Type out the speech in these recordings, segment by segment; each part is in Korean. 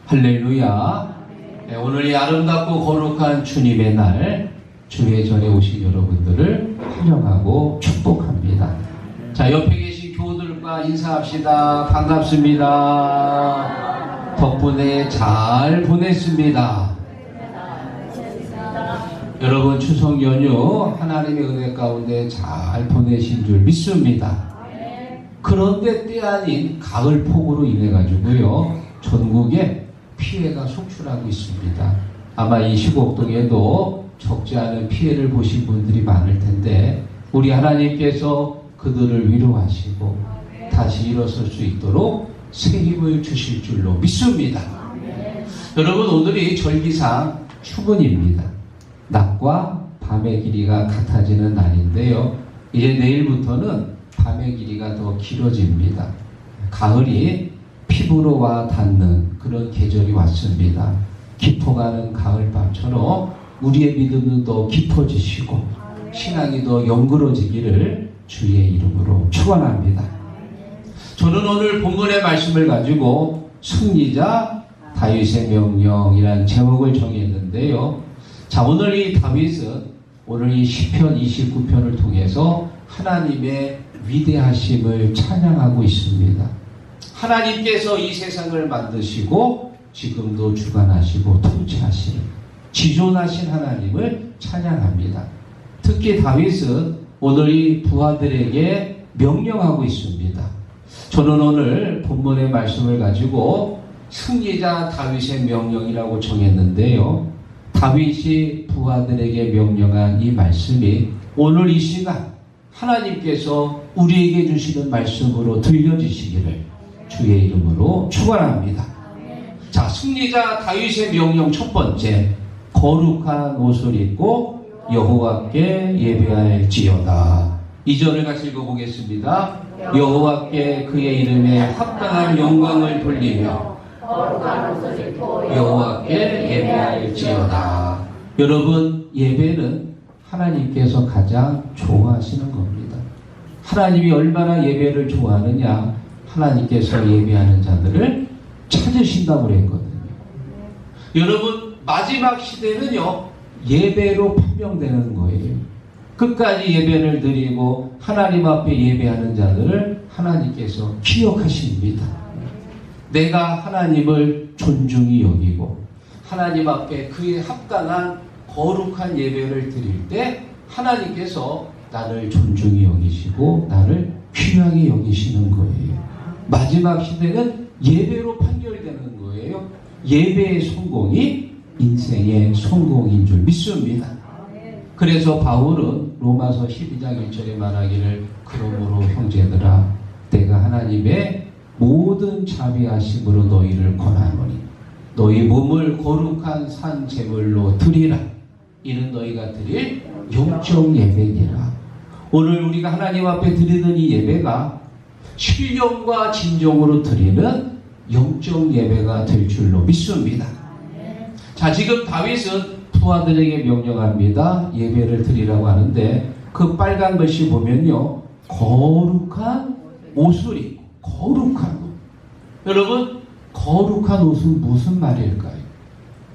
할렐루야. 네, 오늘 이 아름답고 거룩한 주님의 날, 주의 전에 오신 여러분들을 환영하고 축복합니다. 자, 옆에 계신 교우들과 인사합시다. 반갑습니다. 덕분에 잘 보냈습니다. 여러분 추석 연휴 하나님의 은혜 가운데 잘 보내신 줄 믿습니다. 그런데 때 아닌 가을 폭우로 인해 가지고요, 전국에 피해가 속출하고 있습니다. 아마 이 시곡동에도 적지 않은 피해를 보신 분들이 많을 텐데, 우리 하나님께서 그들을 위로하시고 다시 일어설 수 있도록 새 힘을 주실 줄로 믿습니다. 여러분, 오늘이 절기상 추분입니다. 낮과 밤의 길이가 같아지는 날인데요, 이제 내일부터는 밤의 길이가 더 길어집니다. 가을이 피부로 와 닿는 그런 계절이 왔습니다. 깊어가는 가을밤처럼 우리의 믿음은 더 깊어지시고 신앙이 더 영그러지기를 주의 이름으로 축원합니다. 저는 오늘 본문의 말씀을 가지고 승리자 다윗의 명령이라는 제목을 정했는데요. 자, 오늘 이 다윗은 오늘 이 시편 29편을 통해서 하나님의 위대하심을 찬양하고 있습니다. 하나님께서 이 세상을 만드시고 지금도 주관하시고 통치하시는 지존하신 하나님을 찬양합니다. 특히 다윗은 오늘 이 부하들에게 명령하고 있습니다. 저는 오늘 본문의 말씀을 가지고 승리자 다윗의 명령이라고 정했는데요, 다윗이 부하들에게 명령한 이 말씀이 오늘 이 시간 하나님께서 우리에게 주시는 말씀으로 들려지시기를 주의 이름으로 축원합니다. 자, 승리자 다윗의 명령 첫 번째, 거룩한 옷을 입고 여호와께 예배할지어다. 2절을 같이 읽어보겠습니다. 여호와께 그의 이름에 합당한 영광을 돌리며 여호와께 예배할지어다. 여러분, 예배는 하나님께서 가장 좋아하시는 겁니다. 하나님이 얼마나 예배를 좋아하느냐, 하나님께서 예배하는 자들을 찾으신다고 그랬거든요. 여러분, 마지막 시대는요, 예배로 판명되는 거예요. 끝까지 예배를 드리고 하나님 앞에 예배하는 자들을 하나님께서 기억하십니다. 내가 하나님을 존중히 여기고 하나님 앞에 그에 합당한 거룩한 예배를 드릴 때 하나님께서 나를 존중히 여기시고 나를 귀하게 여기시는 거예요. 마지막 시대는 예배로 판결되는 거예요. 예배의 성공이 인생의 성공인 줄 믿습니다. 그래서 바울은 로마서 12장 1절에 말하기를, 그러므로 형제들아 내가 하나님의 모든 자비하심으로 너희를 권하노니 너희 몸을 거룩한 산 제물로 드리라. 이는 너희가 드릴 영적 예배니라. 오늘 우리가 하나님 앞에 드리는 이 예배가 신령과 진정으로 드리는 영적 예배가 될 줄로 믿습니다. 자, 지금 다윗은 부하들에게 명령합니다. 예배를 드리라고 하는데, 그 빨간 글씨 보면요, 거룩한 옷을 입고, 거룩한 옷. 여러분, 거룩한 옷은 무슨 말일까요?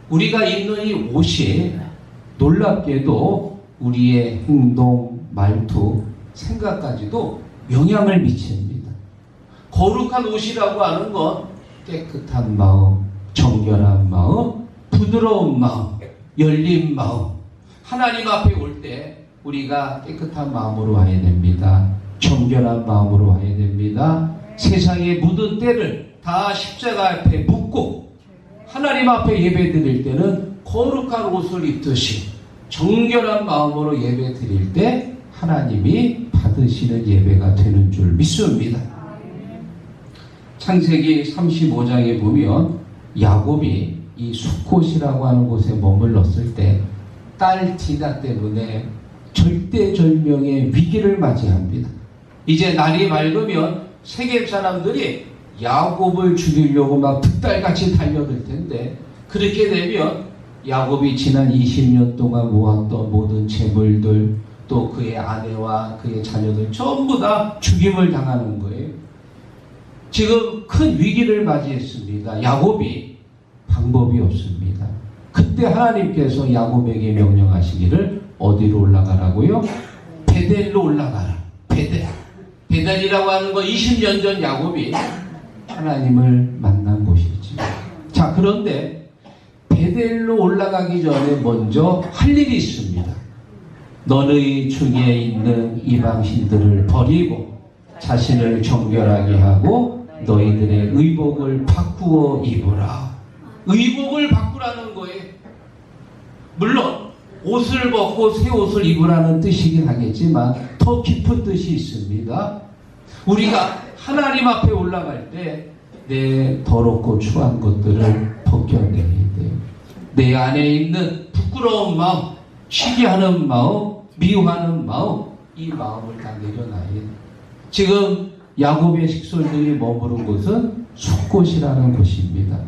우리가 입는 이 옷이 놀랍게도 우리의 행동, 말투, 생각까지도 영향을 미칩니다. 거룩한 옷이라고 하는 건 깨끗한 마음, 정결한 마음, 부드러운 마음, 열린 마음. 하나님 앞에 올 때 우리가 깨끗한 마음으로 와야 됩니다. 정결한 마음으로 와야 됩니다. 세상의 묻은 때를 다 십자가 앞에 묻고 하나님 앞에 예배 드릴 때는 거룩한 옷을 입듯이 정결한 마음으로 예배 드릴 때 하나님이 받으시는 예배가 되는 줄 믿습니다. 창세기 35장에 보면 야곱이 이 숫곳이라고 하는 곳에 머물렀을 때 딸 디나 때문에 절대절명의 위기를 맞이합니다. 이제 날이 밝으면 세겜 사람들이 야곱을 죽이려고 막 득달같이 달려들 텐데, 그렇게 되면 야곱이 지난 20년 동안 모았던 모든 재물들, 또 그의 아내와 그의 자녀들 전부 다 죽임을 당하는 거예요. 지금 큰 위기를 맞이했습니다. 야곱이 방법이 없습니다. 그때 하나님께서 야곱에게 명령하시기를 어디로 올라가라고요? 베델로 올라가라. 베델이라고 하는 거 20년 전 야곱이 하나님을 만난 곳이지. 자, 그런데 베델로 올라가기 전에 먼저 할 일이 있습니다. 너희 중에 있는 이방신들을 버리고 자신을 정결하게 하고 너희들의 의복을 바꾸어 입으라. 의복을 바꾸라는 거예요. 물론 옷을 벗고 새 옷을 입으라는 뜻이긴 하겠지만 더 깊은 뜻이 있습니다. 우리가 하나님 앞에 올라갈 때 내 더럽고 추한 것들을 벗겨내야 돼요. 내 안에 있는 부끄러운 마음, 시기하는 마음, 미워하는 마음, 이 마음을 다 내려놔야 돼요. 지금 야곱의 식솔들이 머무른 곳은 숫곳이라는 곳입니다.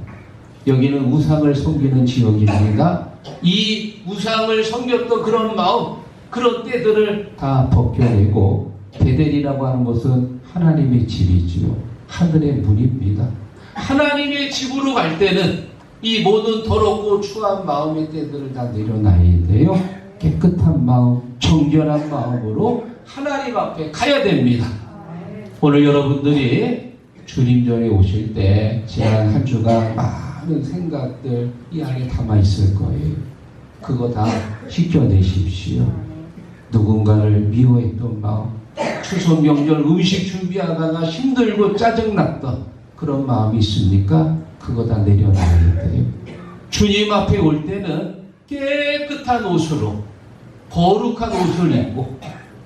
여기는 우상을 섬기는 지역입니다. 이 우상을 섬겼던 그런 마음, 그런 때들을 다 벗겨내고 베델이라고 하는 것은 하나님의 집이지요. 하늘의 문입니다. 하나님의 집으로 갈 때는 이 모든 더럽고 추한 마음의 때들을 다 내려놔야 돼요. 깨끗한 마음, 정결한 마음으로 하나님 앞에 가야 됩니다. 오늘 여러분들이 주님 전에 오실 때 지난 한 주간 많은 생각들 이 안에 담아 있을 거예요. 그거 다 씻겨내십시오. 누군가를 미워했던 마음, 추석 명절 음식 준비하다가 힘들고 짜증났던 그런 마음이 있습니까? 그거 다 내려놔야 돼요. 주님 앞에 올 때는 깨끗한 옷으로, 거룩한 옷을 입고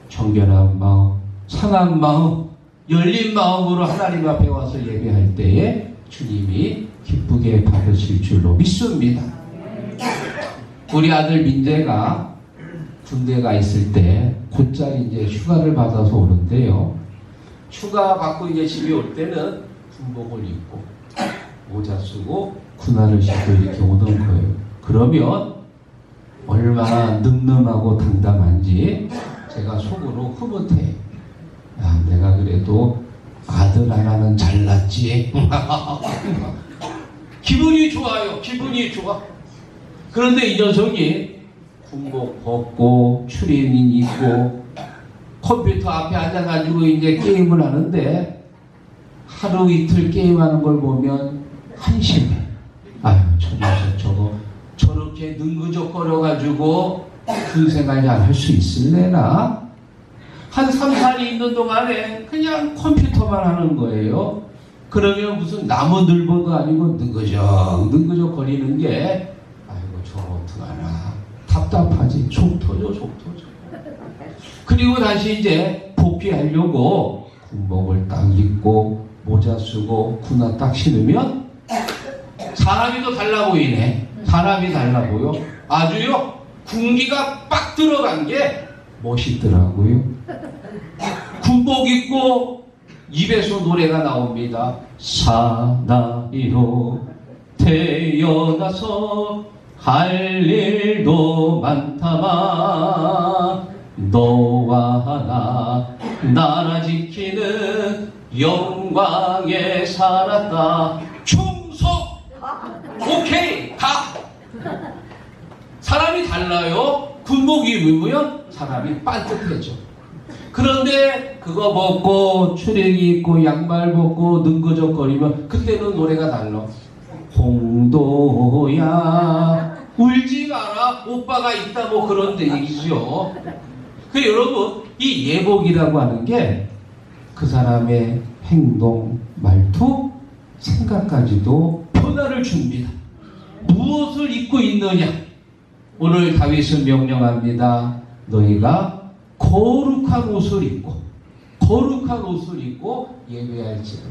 정결한 마음, 상한 마음, 열린 마음으로 하나님 앞에 와서 예배할 때에 주님이 기쁘게 받으실 줄로 믿습니다. 우리 아들 민재가 군대가 있을 때 곧잘 이제 휴가를 받아서 오는데요. 휴가 받고 이제 집에 올 때는 군복을 입고 모자 쓰고 군화를 신고 이렇게 오는 거예요. 그러면 얼마나 늠름하고 당당한지 제가 속으로 흐뭇해요. 야, 내가 그래도 아들 하나는 잘났지. 기분이 좋아요. 기분이 좋아. 그런데 이 녀석이 군복 벗고 추리닝 입고 컴퓨터 앞에 앉아가지고 이제 게임을 하는데 하루 이틀 게임하는 걸 보면 한심해. 아유, 저 녀석 저거 저렇게 능그적거려가지고 그 생활 잘 할 수 있을래나? 한 3, 4년 있는 동안에 그냥 컴퓨터만 하는 거예요. 그러면 무슨 나무 늘보도 아니고 능그적 거리는 게 아이고 저거 어떡하나 답답하지. 속 터져. 그리고 다시 이제 복귀하려고 군복을 딱 입고 모자 쓰고 군화 딱 신으면 사람이 더 달라 보이네. 사람이 달라 보여. 아주요 군기가 빡 들어간 게 멋있더라고요. 군복 입고 입에서 노래가 나옵니다. 사나이로 태어나서 할 일도 많다만 너와 나 나라 지키는 영광에 살았다. 충성! 오케이! 가! 사람이 달라요. 군복 입으면 사람이 반듯해져. 그런데 그거 벗고 추리닝 입고 양말 벗고 능거적거리면 그때는 노래가 달라. 홍도야 울지 마라 오빠가 있다 뭐 그런 얘기죠. 그 여러분 이 예복이라고 하는 게 그 사람의 행동, 말투, 생각까지도 변화를 줍니다. 무엇을 입고 있느냐? 오늘 다윗은 명령합니다. 너희가 거룩한 옷을 입고 예배할지라.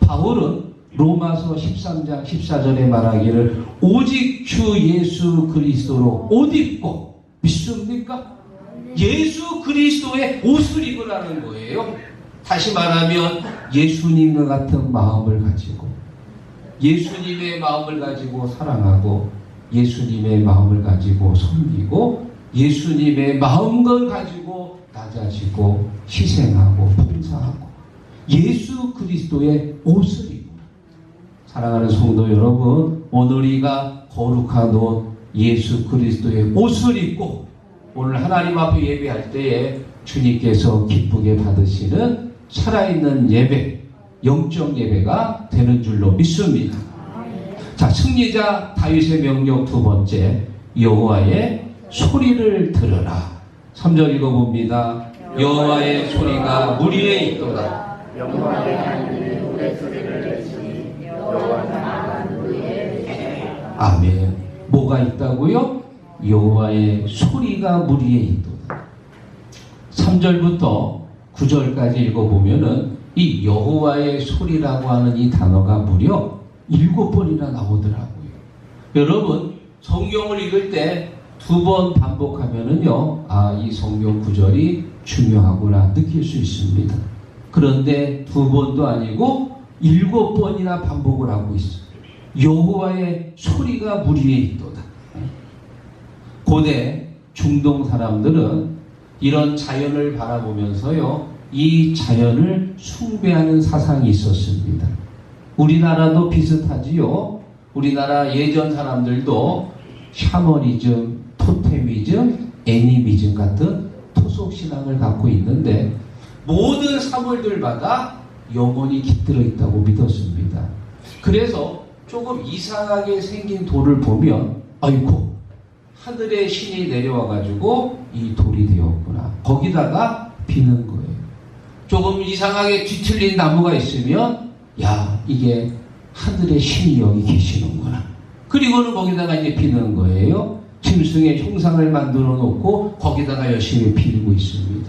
바울은 로마서 13장 14절에 말하기를 오직 주 예수 그리스도로 옷 입고 믿습니까? 예수 그리스도의 옷을 입으라는 거예요. 다시 말하면 예수님과 같은 마음을 가지고 예수님의 마음을 가지고 사랑하고 예수님의 마음을 가지고 섬기고 예수님의 마음을 가지고 낮아지고 희생하고 봉사하고 예수 그리스도의 옷을 입으라. 사랑하는 성도 여러분, 오늘 우리가 거룩한 옷 예수 그리스도의 옷을 입고 오늘 하나님 앞에 예배할 때에 주님께서 기쁘게 받으시는 살아있는 예배, 영적 예배가 되는 줄로 믿습니다. 자, 승리자 다윗의 명령 두 번째, 여호와의 소리를 들으라. 3절 읽어봅니다. 여호와의 소리가 물 위에 있도다. 영광의 하나님이 물의 소리를 내시니 여호와는 강한 물 위에 계시도다. 아멘. 뭐가 있다고요? 여호와의 소리가 물 위에 있도다. 3절부터 9절까지 읽어보면은 이 여호와의 소리라고 하는 이 단어가 무려 7번이나 나오더라고요. 여러분, 성경을 읽을 때 2번 반복하면은요, 이 성경 구절이 중요하구나 느낄 수 있습니다. 그런데 2번도 아니고 7번이나 반복을 하고 있어요. 여호와의 소리가 물 위에 있도다. 고대 중동 사람들은 이런 자연을 바라보면서요, 이 자연을 숭배하는 사상이 있었습니다. 우리나라도 비슷하지요. 우리나라 예전 사람들도 샤머니즘, 토테미즘, 애니미즘 같은 토속 신앙을 갖고 있는데 모든 사물들마다 영혼이 깃들어 있다고 믿었습니다. 그래서 조금 이상하게 생긴 돌을 보면 아이고, 하늘의 신이 내려와가지고 이 돌이 되었구나. 거기다가 비는 거예요. 조금 이상하게 뒤틀린 나무가 있으면 야, 이게 하늘의 신이 여기 계시는구나. 그리고는 거기다가 이제 비는 거예요. 짐승의 형상을 만들어 놓고 거기다가 열심히 빌고 있습니다.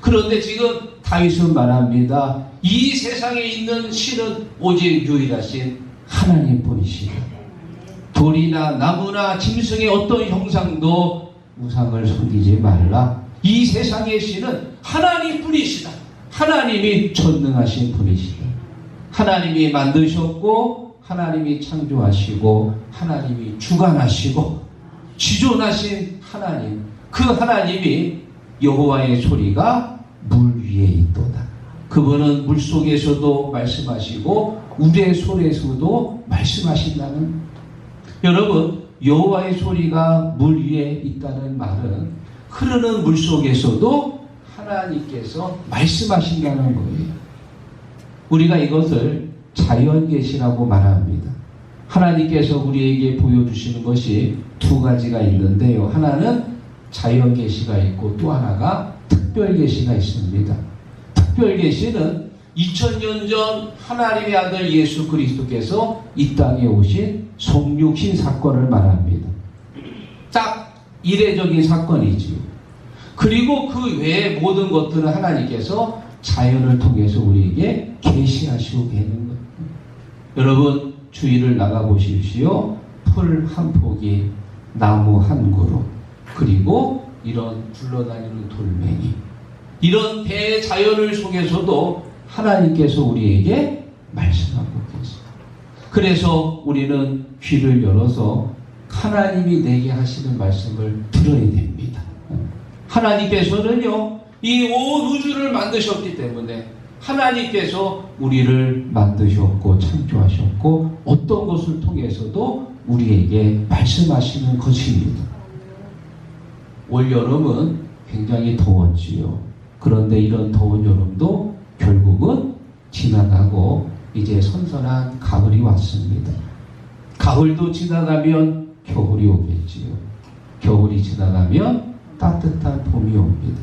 그런데 지금 다윗은 말합니다. 이 세상에 있는 신은 오직 유일하신 하나님뿐이시다. 돌이나 나무나 짐승의 어떤 형상도 우상을 섬기지 말라. 이 세상의 신은 하나님뿐이시다. 하나님이 전능하신 분이시다. 하나님이 만드셨고 하나님이 창조하시고 하나님이 주관하시고 지존하신 하나님, 그 하나님이 여호와의 소리가 물 위에 있도다. 그분은 물 속에서도 말씀하시고 우리의 손에서도 말씀하신다는. 여러분, 여호와의 소리가 물 위에 있다는 말은 흐르는 물 속에서도 하나님께서 말씀하신다는 거예요. 우리가 이것을 자연계시라고 말합니다. 하나님께서 우리에게 보여주시는 것이 두 가지가 있는데요. 하나는 자연계시가 있고 또 하나가 특별계시가 있습니다. 특별계시는 2000년 전 하나님의 아들 예수 그리스도께서 이 땅에 오신 성육신 사건을 말합니다. 딱 이례적인 사건이지요. 그리고 그 외의 모든 것들은 하나님께서 자연을 통해서 우리에게 계시하시고 계는 거예요. 여러분, 주위를 나가보십시오. 풀 한 포기, 나무 한 그루, 그리고 이런 굴러다니는 돌멩이, 이런 대자연을 속에서도 하나님께서 우리에게 말씀하고 계세요. 그래서 우리는 귀를 열어서 하나님이 내게 하시는 말씀을 들어야 됩니다. 하나님께서는요, 이 온 우주를 만드셨기 때문에 하나님께서 우리를 만드셨고 창조하셨고 어떤 것을 통해서도 우리에게 말씀하시는 것입니다. 올여름은 굉장히 더웠지요. 그런데 이런 더운 여름도 결국은 지나가고 이제 선선한 가을이 왔습니다. 가을도 지나가면 겨울이 오겠지요. 겨울이 지나가면 따뜻한 봄이 옵니다.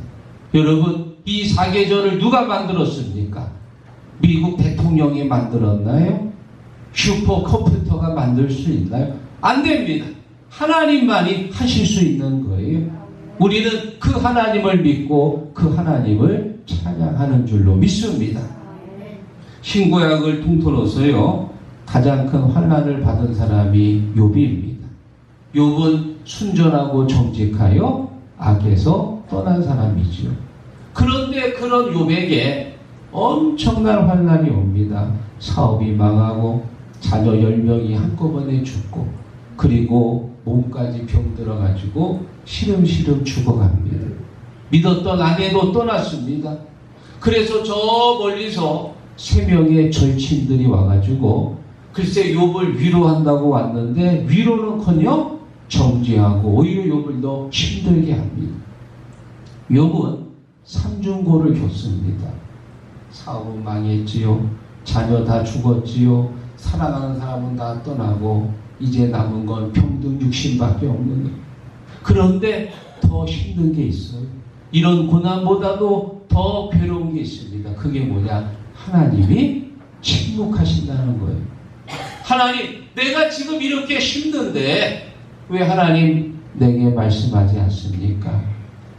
여러분, 이 사계절을 누가 만들었습니까? 미국 대통령이 만들었나요? 슈퍼컴퓨터가 만들 수 있나요? 안 됩니다. 하나님만이 하실 수 있는 거예요. 우리는 그 하나님을 믿고 그 하나님을 찬양하는 줄로 믿습니다. 신구약을 통틀어서요, 가장 큰 환난을 받은 사람이 욥입니다. 욥은 순전하고 정직하여 악에서 떠난 사람이지요. 그런데 그런 욥에게 엄청난 환난이 옵니다. 사업이 망하고 자녀 10명이 한꺼번에 죽고 그리고 몸까지 병들어가지고 시름시름 죽어갑니다. 믿었던 아내도 떠났습니다. 그래서 저 멀리서 3명의 절친들이 와가지고 글쎄 욥을 위로한다고 왔는데 위로는커녕 정죄하고 오히려 욥을 더 힘들게 합니다. 욥은 삼중고를 겪습니다. 사업은 망했지요. 자녀 다 죽었지요. 사랑하는 사람은 다 떠나고 이제 남은 건 평등 육신밖에 없는 거예요. 그런데 더 힘든 게 있어요. 이런 고난보다도 더 괴로운 게 있습니다. 그게 뭐냐? 하나님이 침묵하신다는 거예요. 하나님, 내가 지금 이렇게 힘든데 왜 하나님 내게 말씀하지 않습니까?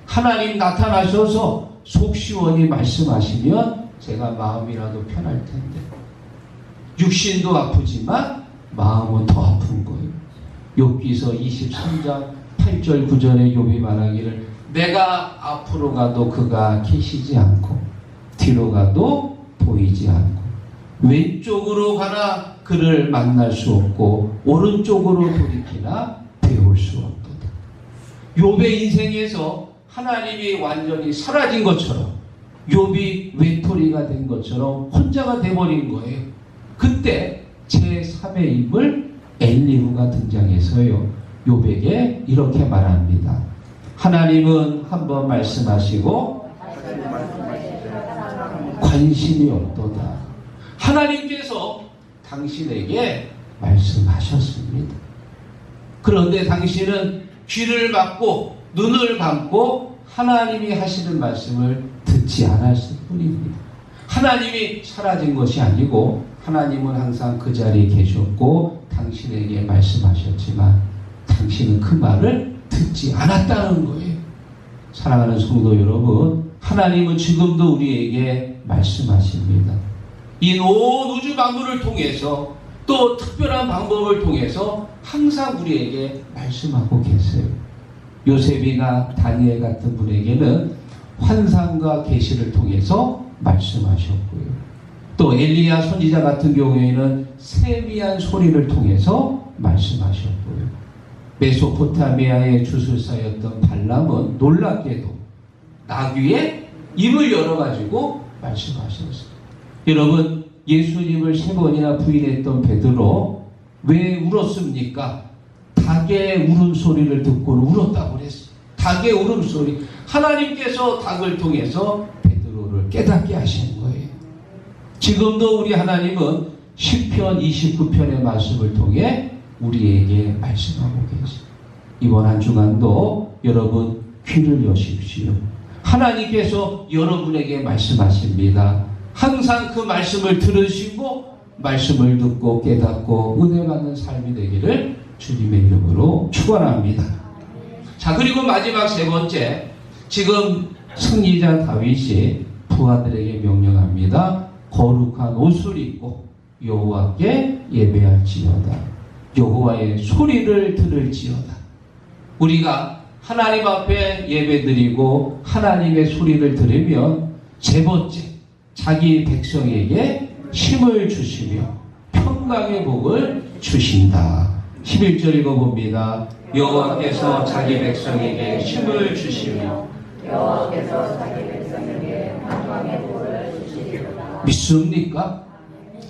하나님 나타나셔서 속 시원히 말씀하시면 제가 마음이라도 편할 텐데. 육신도 아프지만 마음은 더 아픈 거예요. 욥기서 23장 8절 9절에 욥이 말하기를 내가 앞으로 가도 그가 계시지 않고 뒤로 가도 보이지 않고 왼쪽으로 가나 그를 만날 수 없고 오른쪽으로 돌이키나 배울 수 없도다. 욥의 인생에서 하나님이 완전히 사라진 것처럼 욥이 외톨이가 된 것처럼 혼자가 돼버린 거예요. 그때 제3의 인물 엘리후가 등장해서요. 욥에게 이렇게 말합니다. 하나님은 한번 말씀하시고 관심이 없도다. 하나님께서 당신에게 말씀하셨습니다. 그런데 당신은 귀를 막고 눈을 감고 하나님이 하시는 말씀을 듣지 않았을 뿐입니다. 하나님이 사라진 것이 아니고 하나님은 항상 그 자리에 계셨고 당신에게 말씀하셨지만 당신은 그 말을 듣지 않았다는 거예요. 사랑하는 성도 여러분, 하나님은 지금도 우리에게 말씀하십니다. 이 온 우주 만물을 통해서 또 특별한 방법을 통해서 항상 우리에게 말씀하고 계세요. 요셉이나 다니엘 같은 분에게는 환상과 계시를 통해서 말씀하셨고요. 또 엘리야 선지자 같은 경우에는 세미한 소리를 통해서 말씀하셨고요. 메소포타미아의 주술사였던 발람은 놀랍게도 나귀의 입을 열어가지고 말씀하셨어요. 여러분, 예수님을 3번이나 부인했던 베드로 왜 울었습니까? 닭의 울음소리를 듣고는 울었다고 그랬어요. 닭의 울음소리. 하나님께서 닭을 통해서 베드로를 깨닫게 하시는 거예요. 지금도 우리 하나님은 시편 29편의 말씀을 통해 우리에게 말씀하고 계세요. 이번 한 주간도 여러분 귀를 여십시오. 하나님께서 여러분에게 말씀하십니다. 항상 그 말씀을 들으시고 말씀을 듣고 깨닫고 은혜 받는 삶이 되기를 주님의 이름으로 축원합니다. 자, 그리고 마지막 3번째, 지금 승리자 다윗이 부하들에게 명령합니다. 거룩한 옷을 입고 여호와께 예배할지어다. 여호와의 소리를 들을지어다. 우리가 하나님 앞에 예배드리고 하나님의 소리를 들으면 3번째, 자기 백성에게 힘을 주시며 평강의 복을 주신다. 11절 읽어봅니다. 여호와께서 자기 백성에게 힘을 주시며 여호와께서 자기 백성에게 평강의 복을 주시리로다. 믿습니까?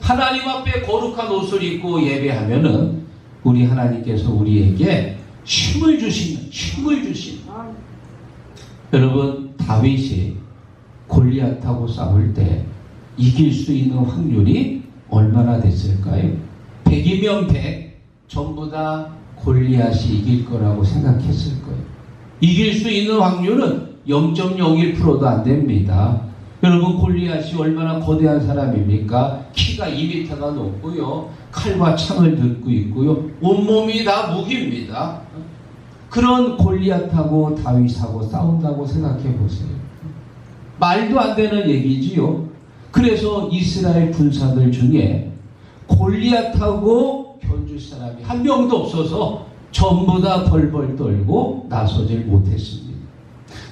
하나님 앞에 거룩한 옷을 입고 예배하면은 우리 하나님께서 우리에게 힘을 주시는. 여러분, 다윗이 골리앗하고 싸울 때 이길 수 있는 확률이 얼마나 됐을까요? 100이면 100 전부 다 골리앗이 이길 거라고 생각했을 거예요. 이길 수 있는 확률은 0.01%도 안 됩니다. 여러분, 골리앗이 얼마나 거대한 사람입니까? 키가 2m가 넘고요. 칼과 창을 들고 있고요. 온몸이 다 무기입니다. 그런 골리앗하고 다윗하고 싸운다고 생각해 보세요. 말도 안 되는 얘기지요. 그래서 이스라엘 군사들 중에 골리앗하고 견줄 사람이 한 명도 없어서 전부 다 벌벌 떨고 나서질 못했습니다.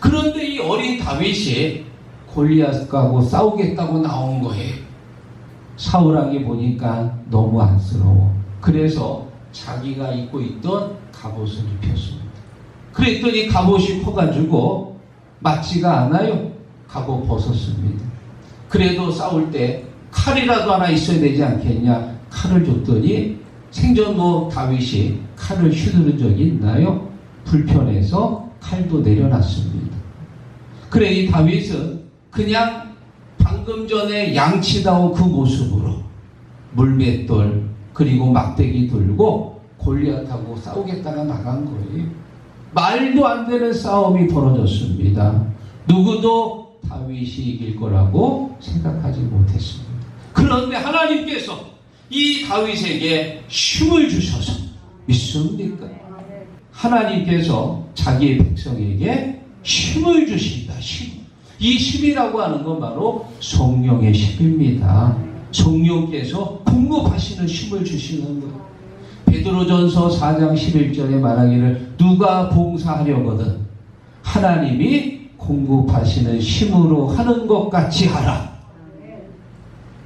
그런데 이 어린 다윗이 골리앗하고 싸우겠다고 나온 거예요. 사울왕이 보니까 너무 안쓰러워. 그래서 자기가 입고 있던 갑옷을 입혔습니다. 그랬더니 갑옷이 커가지고 맞지가 않아요. 갑옷 벗었습니다. 그래도 싸울 때 칼이라도 하나 있어야 되지 않겠냐. 칼을 줬더니 생전 뭐 다윗이 칼을 휘두른 적이 있나요? 불편해서 칼도 내려놨습니다. 그래 이 다윗은 그냥 방금 전에 양치다운 그 모습으로 물맷돌 그리고 막대기 들고 골리앗하고 싸우겠다가 나간 거예요. 말도 안 되는 싸움이 벌어졌습니다. 누구도 다윗이 이길 거라고 생각하지 못했습니다. 그런데 하나님께서 이 다윗에게 힘을 주셔서 믿습니까? 하나님께서 자기의 백성에게 힘을 주신다. 힘. 이 힘이라고 하는 건 바로 성령의 힘입니다. 성령께서 공급하시는 힘을 주시는 거예요. 베드로전서 4장 11절에 말하기를 누가 봉사하려거든 하나님이 공급하시는 힘으로 하는 것 같이 하라.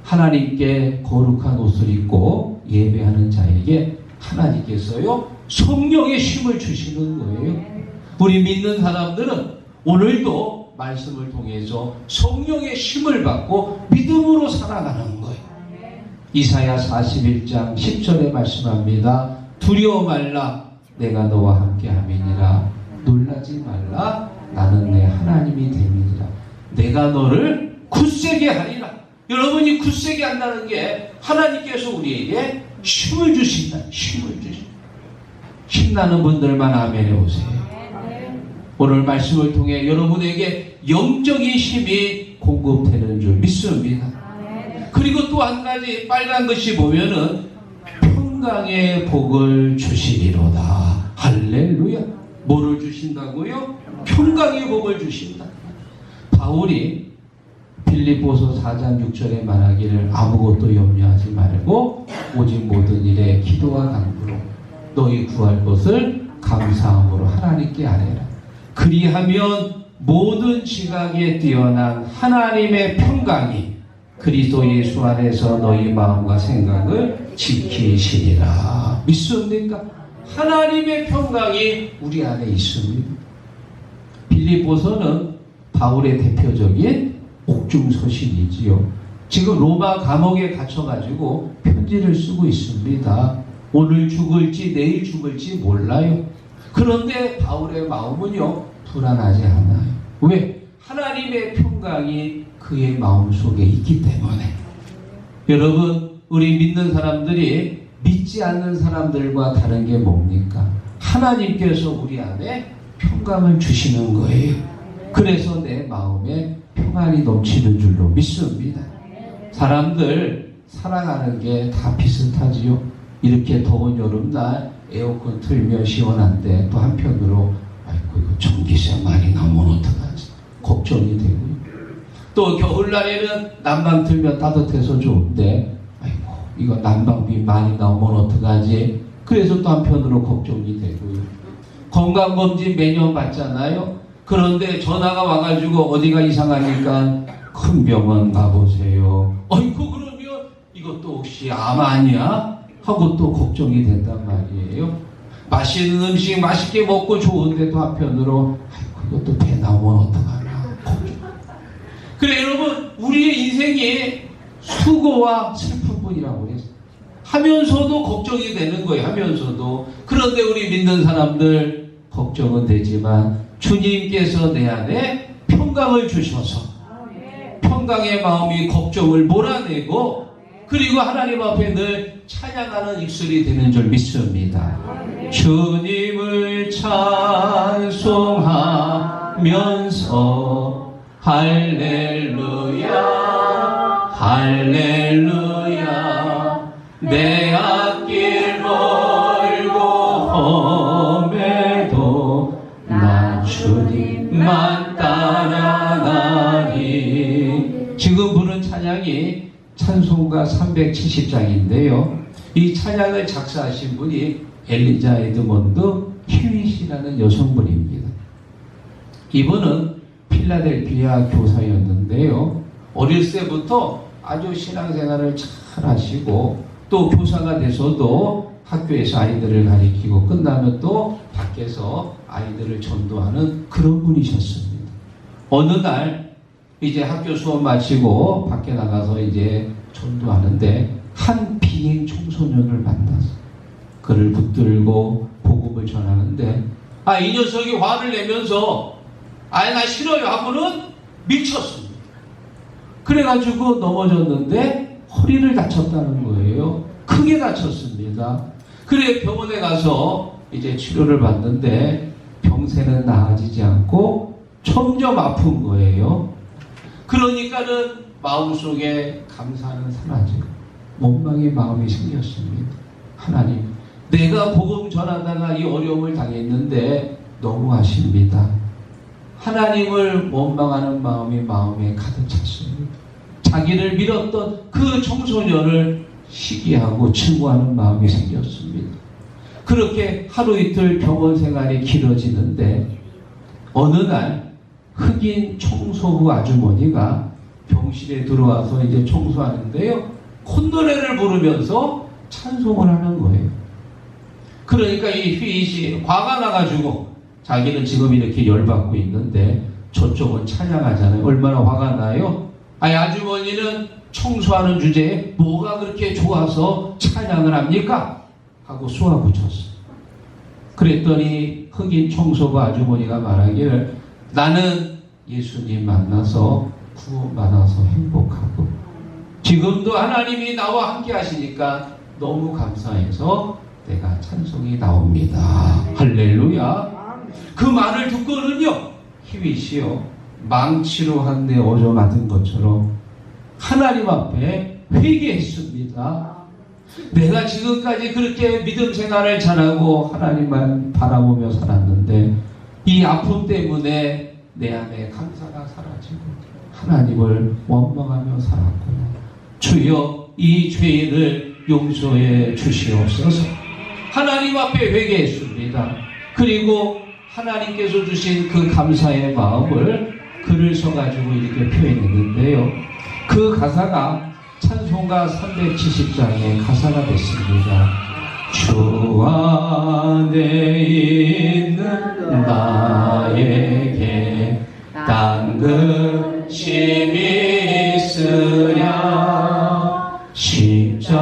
하나님께 거룩한 옷을 입고 예배하는 자에게 하나님께서요 성령의 힘을 주시는 거예요. 우리 믿는 사람들은 오늘도 말씀을 통해서 성령의 힘을 받고 믿음으로 살아가는 거예요. 이사야 41장 10절에 말씀합니다. 두려워 말라 내가 너와 함께 함이니라. 놀라지 말라 나는 내 하나님이 됨이니라. 내가 너를 굳세게 하리라. 여러분이 굳세게 한다는 게 하나님께서 우리에게 힘을 주신다. 힘을 주신다. 힘나는 분들만 아멘 해보세요. 오늘 말씀을 통해 여러분에게 영적인 힘이 공급되는 줄 믿습니다. 그리고 또 한 가지 빨간 것이 보면은 평강의 복을 주시리로다. 할렐루야. 뭐를 주신다고요? 평강의 복을 주신다. 바울이 빌립보서 4장 6절에 말하기를 아무것도 염려하지 말고 오직 모든 일에 기도와 간구로 너희 구할 것을 감사함으로 하나님께 아뢰라. 그리하면 모든 지각에 뛰어난 하나님의 평강이 그리스도 예수 안에서 너희 마음과 생각을 지키시리라. 믿습니까? 하나님의 평강이 우리 안에 있습니다. 빌립보서는 바울의 대표적인 옥중서신이지요. 지금 로마 감옥에 갇혀가지고 편지를 쓰고 있습니다. 오늘 죽을지 내일 죽을지 몰라요. 그런데 바울의 마음은요 불안하지 않아요. 왜? 하나님의 평강이 그의 마음속에 있기 때문에. 여러분 우리 믿는 사람들이 믿지 않는 사람들과 다른 게 뭡니까? 하나님께서 우리 안에 평강을 주시는 거예요. 그래서 내 마음에 평안이 넘치는 줄로 믿습니다. 사람들 살아가는 게 다 비슷하지요. 이렇게 더운 여름날 에어컨 틀면 시원한데 또 한편으로 아이고 이거 전기세 많이 나오면 어떡하지 걱정이 되고요. 또 겨울날에는 난방 틀면 따뜻해서 좋은데 아이고 이거 난방비 많이 나오면 어떡하지. 그래서 또 한편으로 걱정이 되고요. 건강검진 매년 받잖아요. 그런데 전화가 와가지고 어디가 이상하니까 큰 병원 가보세요. 어이구 그러면 이것도 혹시 암 아니야? 하고 또 걱정이 된단 말이에요. 맛있는 음식 맛있게 먹고 좋은데도 한편으로 아이고 이것도 배 나오면 어떡하나 걱정. 그래 여러분 우리의 인생이 수고와 슬픔뿐이라고 그랬어요. 하면서도 걱정이 되는 거예요. 하면서도. 그런데 우리 믿는 사람들 걱정은 되지만 주님께서 내 안에 평강을 주셔서 평강의 마음이 걱정을 몰아내고 그리고 하나님 앞에 늘 찬양하는 입술이 되는 줄 믿습니다. 주님을 찬송하면서 할렐루야 할렐루야 내 앞길 멀고 험해도 난 주님만 따라가리. 지금 부른 찬양이 찬송가 370장인데요. 이 찬양을 작사하신 분이 엘리자 에드먼드 휴잇이라는 여성분입니다. 이분은 필라델피아 교사였는데요. 어렸을 때부터 아주 신앙생활을 잘 하시고 또 교사가 돼서도 학교에서 아이들을 가리키고 끝나면 또 밖에서 아이들을 전도하는 그런 분이셨습니다. 어느 날 이제 학교 수업 마치고 밖에 나가서 이제 전도하는데 한 비행 청소년을 만나서 그를 붙들고 복음을 전하는데 이 녀석이 화를 내면서 나 싫어요 하고는 미쳤습니다. 그래가지고 넘어졌는데 허리를 다쳤다는 거예요. 크게 다쳤습니다. 그래 병원에 가서 이제 치료를 받는데 병세는 나아지지 않고 점점 아픈 거예요. 그러니까는 마음속에 감사는 사라지고 원망의 마음이 생겼습니다. 하나님, 내가 복음 전하다가 이 어려움을 당했는데 너무하십니다. 하나님을 원망하는 마음이 마음에 가득 찼습니다. 자기를 밀었던 그 청소년을 시기하고 증오하는 마음이 생겼습니다. 그렇게 하루 이틀 병원 생활이 길어지는데 어느 날 흑인 청소부 아주머니가 병실에 들어와서 이제 청소하는데요. 콧노래를 부르면서 찬송을 하는 거예요. 그러니까 이 휘잇이 화가 나가지고 자기는 지금 이렇게 열받고 있는데 저쪽은 찬양하잖아요. 얼마나 화가 나요? 아주머니는 청소하는 주제에 뭐가 그렇게 좋아서 찬양을 합니까? 하고 쏘아붙였어. 그랬더니 흑인 청소부 아주머니가 말하기를 나는 예수님 만나서 구원받아서 행복하고 지금도 하나님이 나와 함께 하시니까 너무 감사해서 내가 찬송이 나옵니다. 할렐루야. 그 말을 듣고는요, 휘잇이요, 망치로 한 대 얻어맞은 것처럼 하나님 앞에 회개했습니다. 내가 지금까지 그렇게 믿음 생활을 잘하고 하나님만 바라보며 살았는데 이 아픔 때문에 내 안에 감사가 사라지고 하나님을 원망하며 살았구나. 주여, 이 죄인을 용서해 주시옵소서. 하나님 앞에 회개했습니다. 그리고 하나님께서 주신 그 감사의 마음을 글을 써가지고 이렇게 표현했는데요. 그 가사가 찬송가 370장의 가사가 됐습니다. 주 안에 있는 나에게 당근심이 있으랴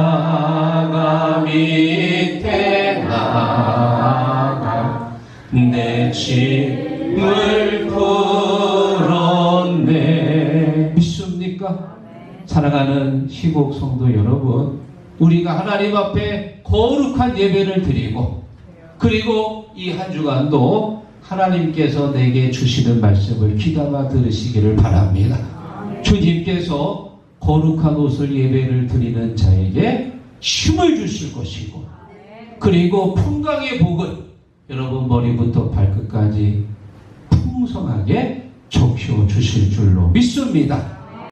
십자가 밑에 나가 내 짐을 풀었네. 믿습니까? 사랑하는 희곡 성도 여러분, 우리가 하나님 앞에 거룩한 예배를 드리고 그리고 이 한 주간도 하나님께서 내게 주시는 말씀을 귀담아 들으시기를 바랍니다. 주님께서 거룩한 옷을 예배를 드리는 자에게 힘을 주실 것이고 그리고 풍광의 복은 여러분 머리부터 발끝까지 풍성하게 적셔 주실 줄로 믿습니다.